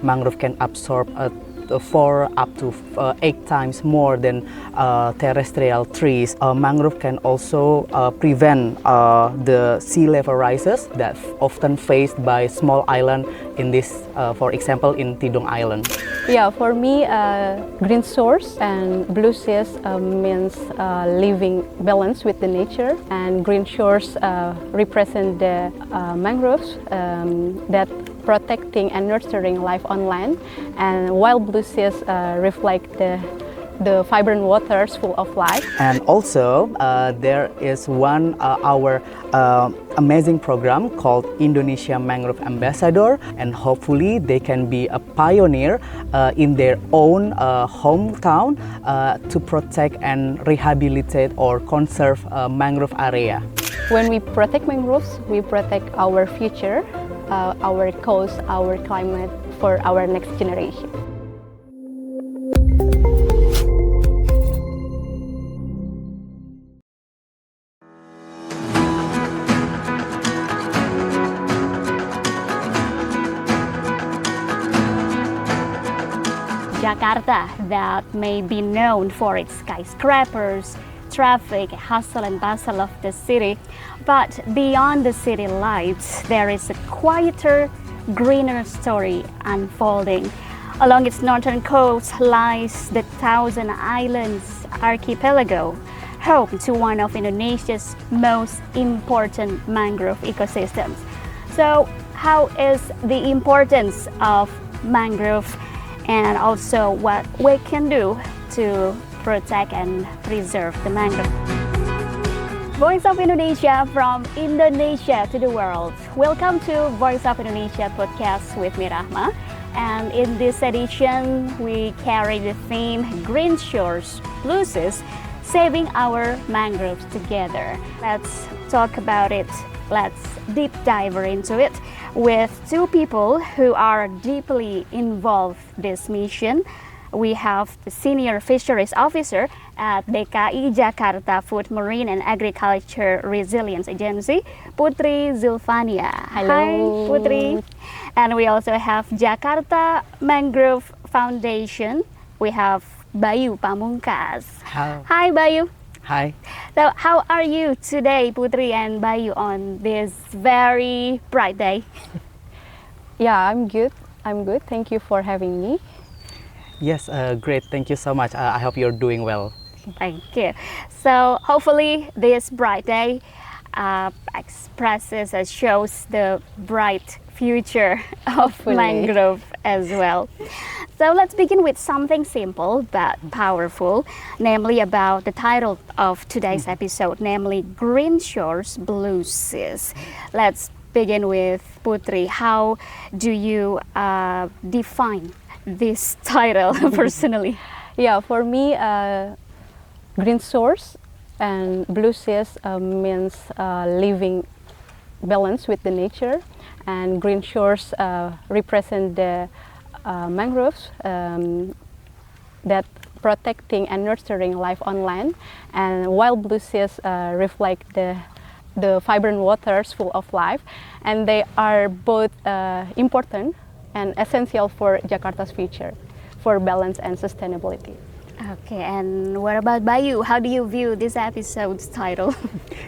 mangrove can absorb 4 up to 8 times more than terrestrial trees. Mangrove can also prevent the sea level rises that often faced by small island in this, for example, in Tidung Island. Yeah, for me, green source and blue seas means living balance with the nature, and green shores represent the mangroves that protecting and nurturing life on land, and while blue seas reflect the vibrant waters full of life. And also there is our amazing program called Indonesia Mangrove Ambassador, and hopefully they can be a pioneer in their own hometown to protect and rehabilitate or conserve mangrove area. When we protect mangroves, we protect our future, our coast, our climate for our next generation. Jakarta, that may be known for its skyscrapers, traffic, hustle and bustle of the city, but beyond the city lights, there is a quieter, greener story unfolding. Along its northern coast lies the Thousand Islands archipelago, home to one of Indonesia's most important mangrove ecosystems. So, how is the importance of mangrove, and also what we can do to protect and preserve the mangrove? Voice of Indonesia, from Indonesia to the world. Welcome to Voice of Indonesia podcast with me, Rahma. And in this edition, we carry the theme Green Shores, Blue Seas, saving our mangroves together. Let's talk about it. Let's deep dive into it with two people who are deeply involved in this mission. We have the Senior Fisheries Officer at DKI Jakarta Food, Marine and Agriculture Resilience Agency, Putri Zulfania. Hello. Hi, Putri. And we also have Jakarta Mangrove Foundation. We have Bayu Pamungkas. Hello. Hi, Bayu. Hi. So, how are you today, Putri and Bayu, on this very bright day? Yeah, I'm good. Thank you for having me. Yes, great. Thank you so much. I hope you're doing well. Thank you. So, hopefully, this bright day expresses and shows the bright future of Hopefully. mangrove as well. So let's begin with something simple but powerful, namely about the title of today's episode, namely Green Shores, Blue Seas. Let's begin with Putri. How do you define this title personally? Yeah, for me, green source and blue seas means living balance with the nature, and green shores represent the mangroves that protecting and nurturing life on land, and while blue seas reflect the vibrant waters full of life, and they are both important and essential for Jakarta's future, for balance and sustainability. Okay, and what about Bayu? How do you view this episode's title?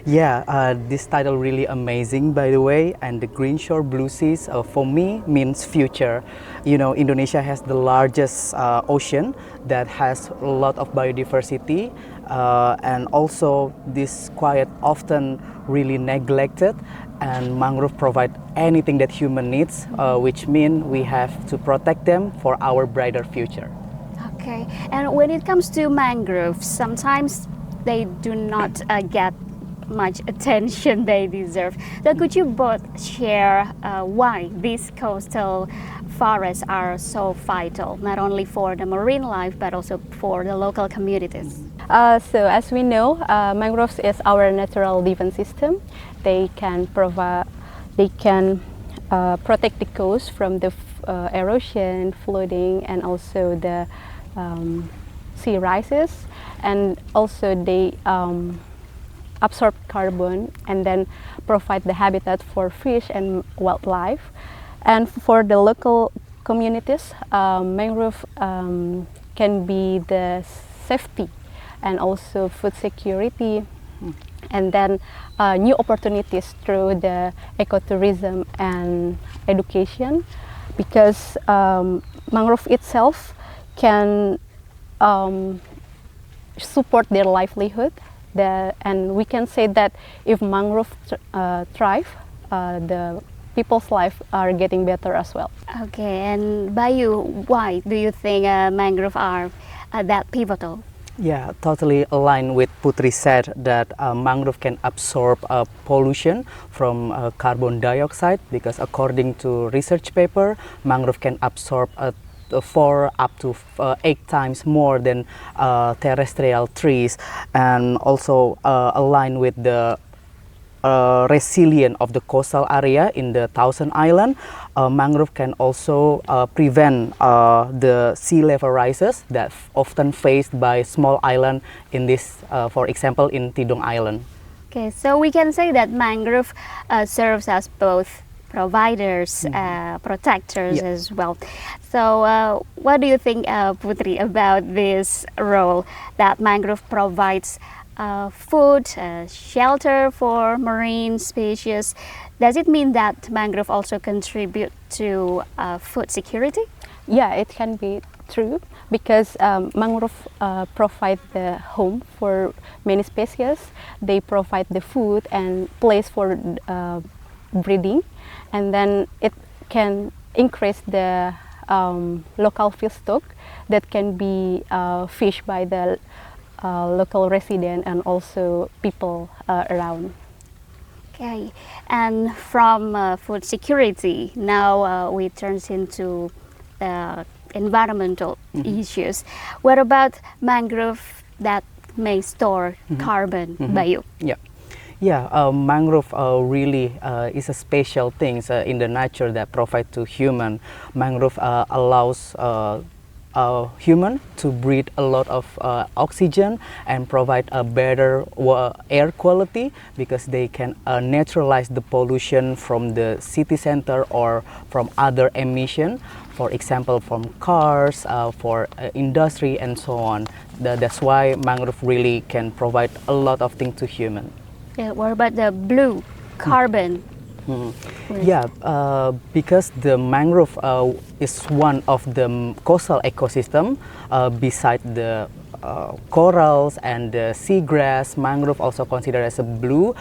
Yeah, this title really amazing, by the way. And the Green Shore Blue Seas, for me, means future. You know, Indonesia has the largest ocean that has a lot of biodiversity, and also this quiet often really neglected. And mangrove provide anything that human needs, which means we have to protect them for our brighter future. Okay, and when it comes to mangroves, sometimes they do not get much attention they deserve. So could you both share why these coastal forests are so vital, not only for the marine life, but also for the local communities? So as we know, mangroves is our natural defense system. They can protect the coast from the erosion, flooding, and also the sea rises, and also they absorb carbon and then provide the habitat for fish and wildlife. And for the local communities, mangrove can be the safety and also food security, and then new opportunities through the ecotourism and education, because mangrove itself can support their livelihood. And we can say that if mangrove thrive, the people's life are getting better as well. Okay, and Bayu, why do you think mangrove are that pivotal? Yeah, totally aligned with Putri said that mangrove can absorb pollution from carbon dioxide, because according to research paper, mangrove can absorb 4 up to 8 times more than terrestrial trees, and also aligned with the resilience of the coastal area in the Thousand Island. Mangrove can also prevent the sea level rises that often faced by small island in this, for example, in Tidung Island. Okay, so we can say that mangrove serves as both providers, protectors as well. So what do you think, Putri, about this role that mangrove provides food, shelter for marine species? Does it mean that mangrove also contribute to food security? Yeah, it can be true, because mangrove provide the home for many species. They provide the food and place for breeding, and then it can increase the local fish stock that can be fished by the local resident and also people around. Okay, and from food security, now we turn into environmental issues. What about mangrove that may store carbon, Bayu? Yeah, mangrove really is a special thing in the nature that provide to human. Mangrove allows human to breathe a lot of oxygen and provide a better air quality, because they can neutralize the pollution from the city center or from other emission, for example from cars, for industry and so on. That's why mangrove really can provide a lot of things to human. Yeah, what about the blue carbon? Yeah, because the mangrove is one of the coastal ecosystem beside the corals and the seagrass. Mangrove also considered as a blue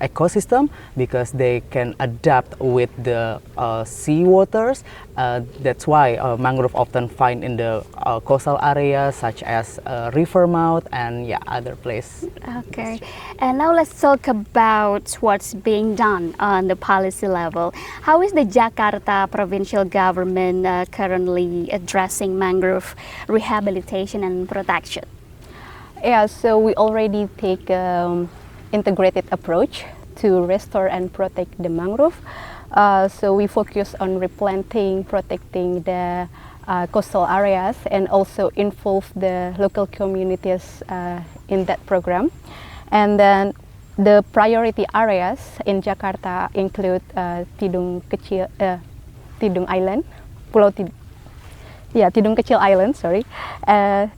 ecosystem, because they can adapt with the sea waters. That's why mangrove often find in the coastal areas such as river mouth and other places. Okay, and now let's talk about what's being done on the policy level. How is the Jakarta provincial government currently addressing mangrove rehabilitation and protection? Yeah, so we already take integrated approach to restore and protect the mangrove. So we focus on replanting, protecting the coastal areas, and also involve the local communities in that program. And then the priority areas in Jakarta include Tidung Island, Pulau Tidung Kecil Island,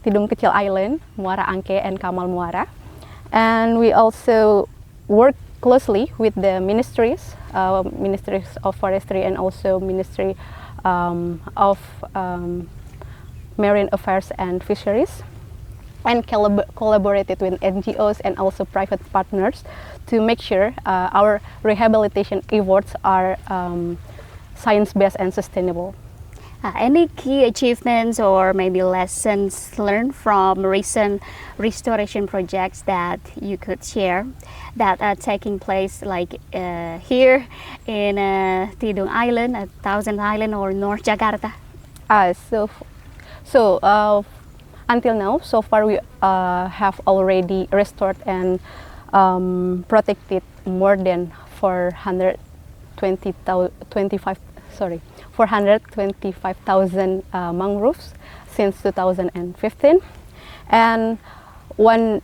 Tidung Kecil Island, Muara Angke, and Kamal Muara. And we also work closely with the ministries of forestry and also Ministry of Marine Affairs and Fisheries, and collaborated with NGOs and also private partners to make sure our rehabilitation efforts are science-based and sustainable. Any key achievements or maybe lessons learned from recent restoration projects that you could share that are taking place, like here in Tidung Island, Thousand Island, or North Jakarta? Until now, so far we have already restored and protected more than 425,000 mangroves since 2015. And one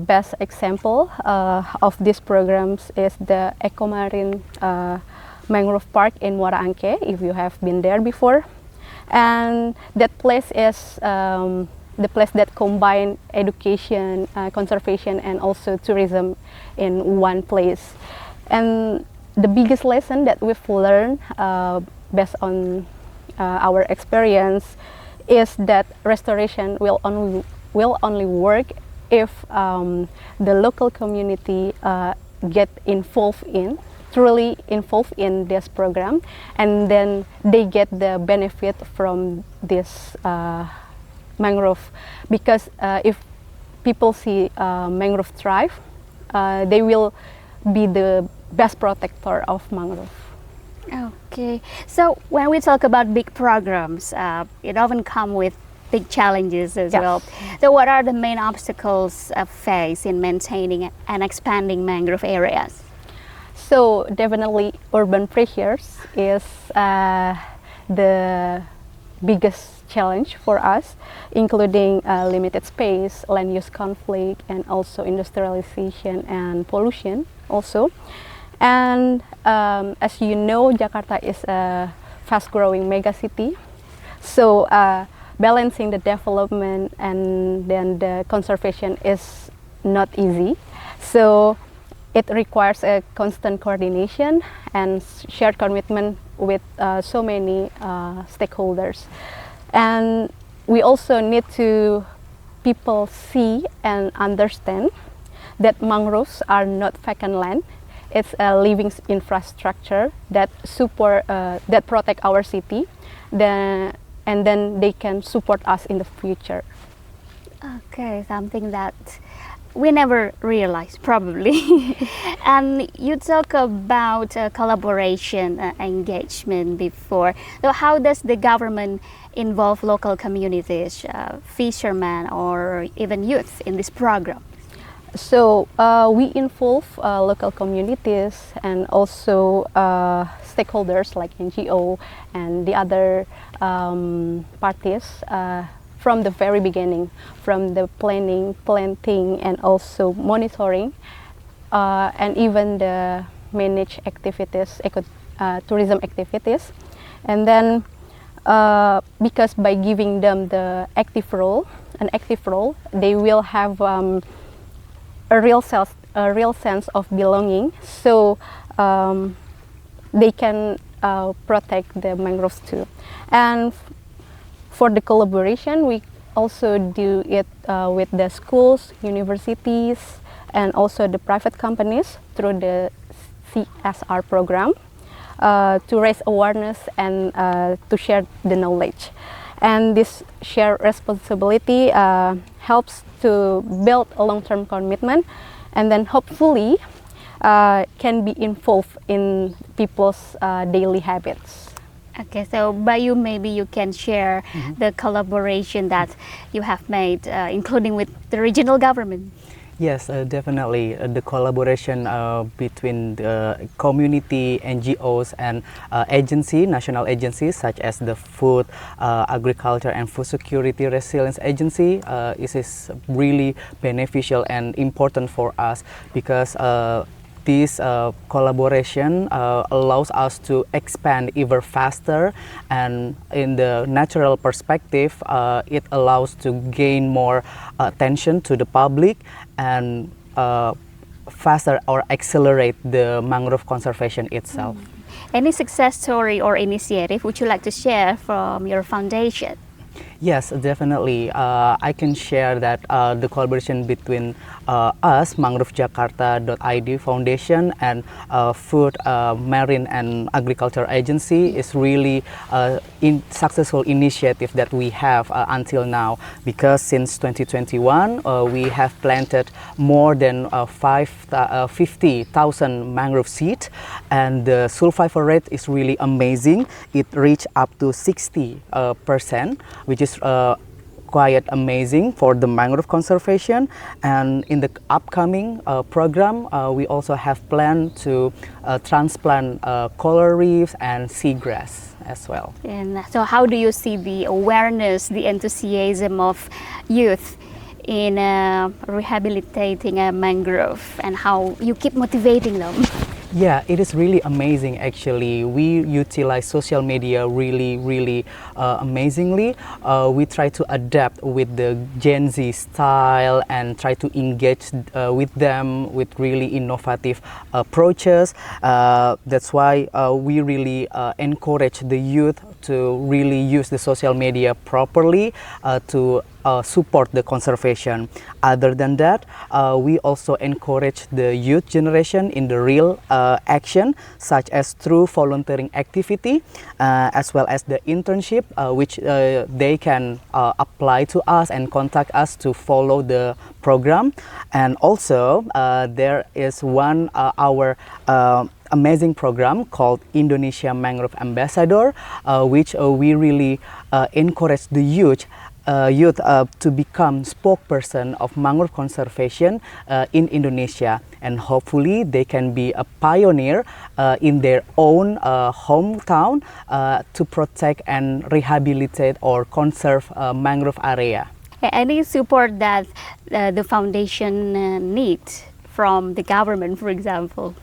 best example of these programs is the EcoMarine mangrove park in Muara Angke, if you have been there before. And that place is the place that combine education, conservation, and also tourism in one place. And the biggest lesson that we've learned based on our experience is that restoration will only work if the local community get truly involved in this program, and then they get the benefit from this mangrove. Because if people see mangrove thrive, they will be the best protector of mangrove. Okay, so when we talk about big programs, it often comes with big challenges as well. So what are the main obstacles faced in maintaining and expanding mangrove areas? So definitely urban pressures is the biggest challenge for us, including limited space, land use conflict, and also industrialization and pollution also. And as you know, Jakarta is a fast-growing megacity. So balancing the development and then the conservation is not easy. So it requires a constant coordination and shared commitment with so many stakeholders. And we also need to people see and understand that mangroves are not vacant land. It's a living infrastructure that that protect our city, and then they can support us in the future. Okay, something that we never realized probably. And you talk about collaboration engagement before. So how does the government involve local communities, fishermen, or even youth in this program? So we involve local communities and also stakeholders like NGO and the other parties from the very beginning, from the planning, planting, and also monitoring, and even the managed activities, tourism activities. And then because by giving them an active role, they will have a real sense of belonging, so they can protect the mangroves too. And for the collaboration, we also do it with the schools, universities, and also the private companies through the CSR program to raise awareness and to share the knowledge. And this shared responsibility helps to build a long-term commitment, and then hopefully can be involved in people's daily habits. Okay, so Bayu, maybe you can share the collaboration that you have made, including with the regional government. Yes, definitely. The collaboration between the community, NGOs, and national agencies such as the Food, Agriculture, and Food Security Resilience Agency is really beneficial and important for us, because this collaboration allows us to expand even faster, and in the natural perspective, it allows to gain more attention to the public and faster or accelerate the mangrove conservation itself. Any success story or initiative would you like to share from your foundation? Yes, definitely. I can share that the collaboration between us, Mangrove Jakarta.id Foundation, and Food, Marine, and Agriculture Agency is really a successful initiative that we have until now, because since 2021 we have planted more than 50,000 mangrove seeds, and the survival rate is really amazing. It reached up to 60%, which is quite amazing for the mangrove conservation. And in the upcoming program, we also have planned to transplant coral reefs and seagrass as well. And so how do you see the awareness, the enthusiasm of youth in rehabilitating a mangrove, and how you keep motivating them? Yeah, it is really amazing actually. We utilize social media really amazingly. We try to adapt with the Gen Z style and try to engage with them with really innovative approaches. That's why we really encourage the youth to really use the social media properly to support the conservation. Other than that, we also encourage the youth generation in the real action, such as through volunteering activity, as well as the internship, which they can apply to us and contact us to follow the program. And also, there is one our amazing program called Indonesia Mangrove Ambassador, which we really encourage the youth to become spokesperson of mangrove conservation in Indonesia, and hopefully they can be a pioneer in their own hometown to protect and rehabilitate or conserve mangrove area. Any support that the foundation needs from the government, for example?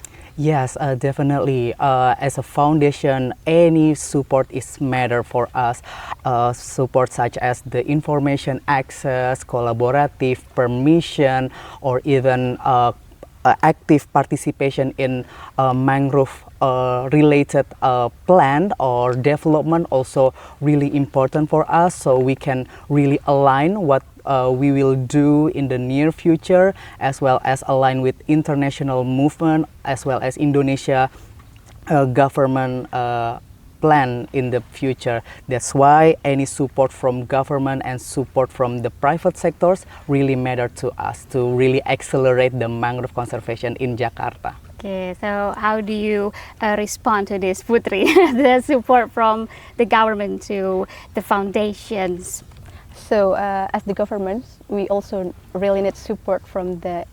Yes, definitely. As a foundation, any support is matter for us. Support such as the information access, collaborative permission, or even active participation in mangrove related plan or development also really important for us, so we can really align what we will do in the near future, as well as align with international movement, as well as Indonesia government plan in the future. That's why any support from government and support from the private sectors really matter to us to really accelerate the mangrove conservation in Jakarta. Okay, so how do you respond to this, Putri? The support from the government to the foundations? So as the government, we also really need support from the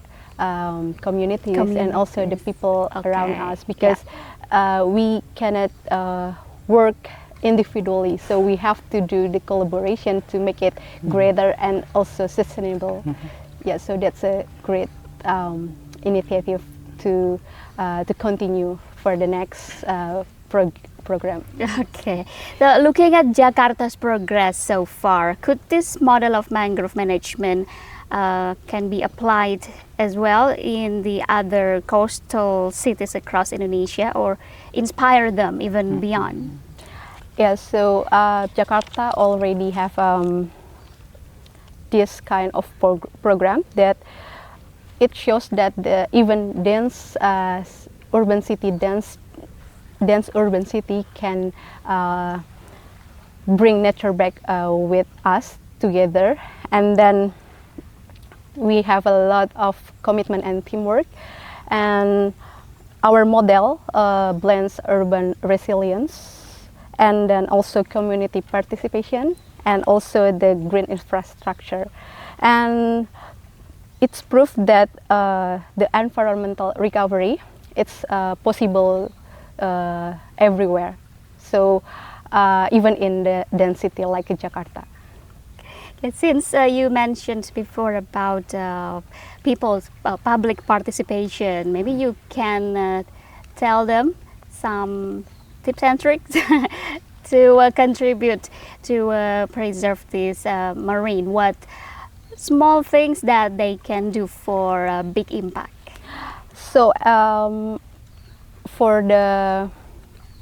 communities and also the people around us, because we cannot work individually, so we have to do the collaboration to make it greater and also sustainable. Yeah, so that's a great initiative to continue for the next program. Okay, so looking at Jakarta's progress so far, could this model of mangrove management can be applied as well in the other coastal cities across Indonesia, or inspire them even beyond? Yeah, so Jakarta already have this kind of program that it shows that even dense urban city can bring nature back with us together, and then we have a lot of commitment and teamwork, and our model blends urban resilience and then also community participation and also the green infrastructure, and it's proof that the environmental recovery it's possible everywhere, so even in the density like Jakarta. Since you mentioned before about people's public participation, maybe you can tell them some tips and tricks to contribute to preserve this marine. What small things that they can do for a big impact? So for the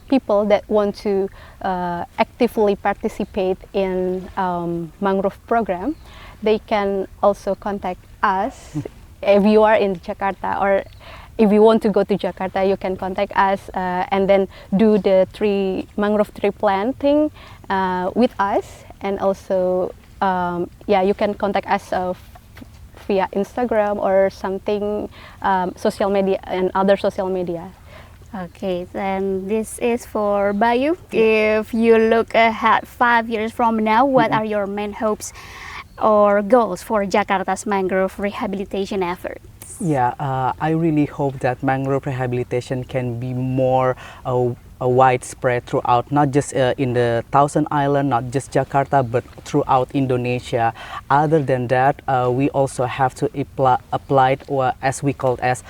people that want to actively participate in mangrove program, they can also contact us. If you are in Jakarta, or if you want to go to Jakarta, you can contact us and then do the mangrove tree planting with us. And also, you can contact us via Instagram or something, social media and other social media. Okay, then this is for Bayu. If you look ahead 5 years from now, what are your main hopes or goals for Jakarta's mangrove rehabilitation efforts? Yeah, I really hope that mangrove rehabilitation can be more widespread throughout, not just in the Thousand Island, not just Jakarta, but throughout Indonesia. Other than that, we also have to apply as we call it as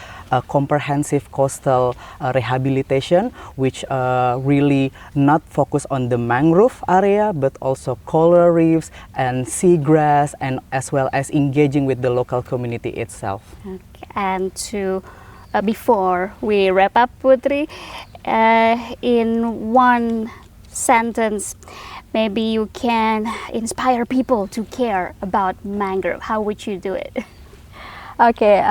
comprehensive coastal rehabilitation, which really not focus on the mangrove area, but also coral reefs and seagrass, and as well as engaging with the local community itself. Okay. And to before we wrap up, Putri, in one sentence, maybe you can inspire people to care about mangrove. How would you do it? Okay,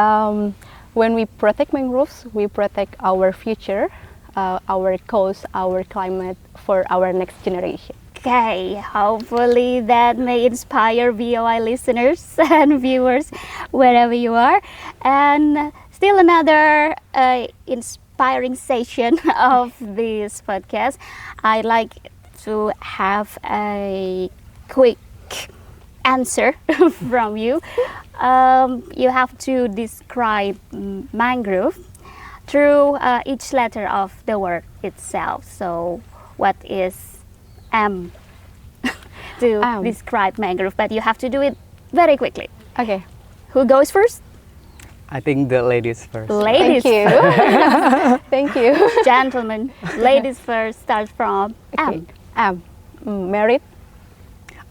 when we protect mangroves, we protect our future, our coast, our climate for our next generation. Okay, hopefully that may inspire VOI listeners and viewers wherever you are. And still another inspiring session of this podcast. I'd like to have a quick answer from you. You have to describe mangrove through each letter of the word itself. So what is M to describe mangrove, but you have to do it very quickly. Okay. Who goes first? I think the ladies first. Ladies Thank you. first. Thank you. Gentlemen, ladies first. Start from Okay. M. Married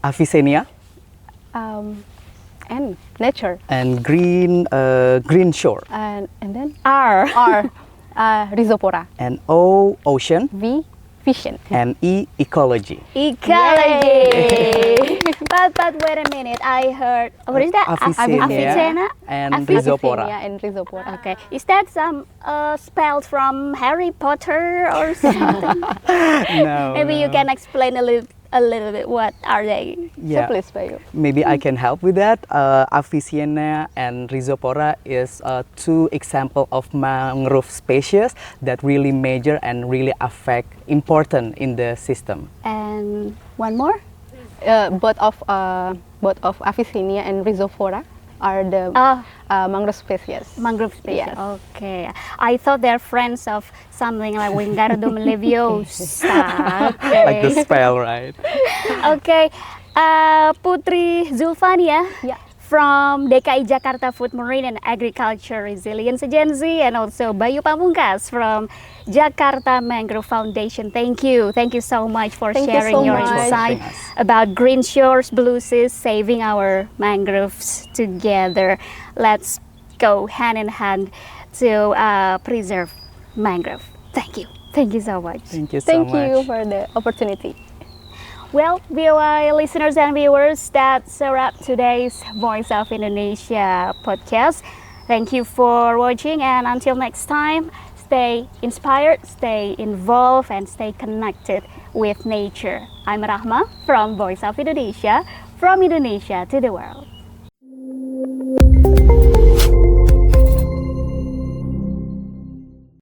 Avicennia and nature. and green shore. And then R. R, Rhizopora. And O, ocean. V, vision. And E, ecology. Ecology. but wait a minute. I heard, what is that? Avicennia and Rhizopora. Avicennia and Rhizopora. Okay. Is that some spelled from Harry Potter or something? No, Maybe you no. can explain a little bit what are they? Yeah. So please, Bayu. Maybe I can help with that. Avicennia and Rhizopora is two examples of mangrove species that really major and really affect important in the system. And one more? Both of Avicennia and Rhizopora are the mangrove species. Mangrove species. Yes. Okay. I thought they're friends of something like Wingardium Leviosa. Okay. Like the spell, right? Okay. Putri Zulfania. Yeah. From DKI Jakarta Food, Marine and Agriculture Resilience Agency, and also Bayu Pamungkas from Jakarta Mangrove Foundation. Thank you. Thank you so much for Thank you sharing so your much. insight Thanks. about green shores, blue seas, saving our mangroves together. Let's go hand in hand to preserve mangrove. Thank you. Thank you so much. Thank you so Thank much. you for the opportunity. Well, VOI listeners and viewers, that's a wrap today's Voice of Indonesia podcast. Thank you for watching, and until next time, stay inspired, stay involved, and stay connected with nature. I'm Rahma from Voice of Indonesia, from Indonesia to the world.